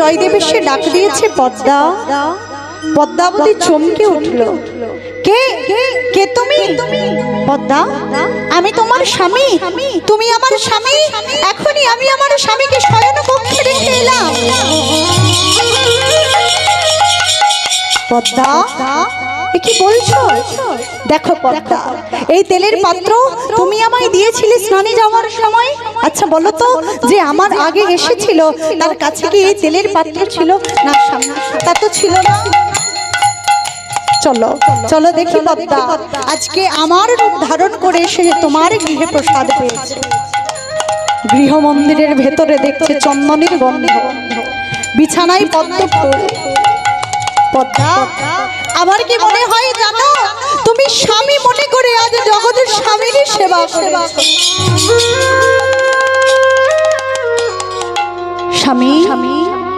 জয়দেব এসে ডাক দিয়েছে পদ্মা। পদ্মাবতী চমকে উঠল। কে কে তুমি? পদ্মা, আমি তোমার স্বামী। তুমি আমার স্বামী? এখনই আমি আমার স্বামীকে শয়ন কক্ষে রেখে এলাম। পদ্মা, কি বলছো? দেখো পদ্মা, এই তেলের পাত্র তুমি আমায় দিয়েছিলে স্নানে যাওয়ার সময়। আচ্ছা বলো তো, যে আমার আগে এসেছিল তার কাছে কি এই তেলের পাত্র ছিল? না স্বামী, তা তো ছিল না। চলো চলো দেখি পদ্মা, আজকে আমার রূপ ধারণ করে এসে তোমার গৃহে প্রসাদ পেয়েছে। গৃহ মন্দিরের ভেতরে দেখছে চন্দনের গন্ধ, বিছানায় পদ্ম ফুল। পদ্মা, আমার কি মনে হয় জানো, তুমি স্বামী মনে করে আজ জগতের স্বামীর সেবা করেছো। স্বামী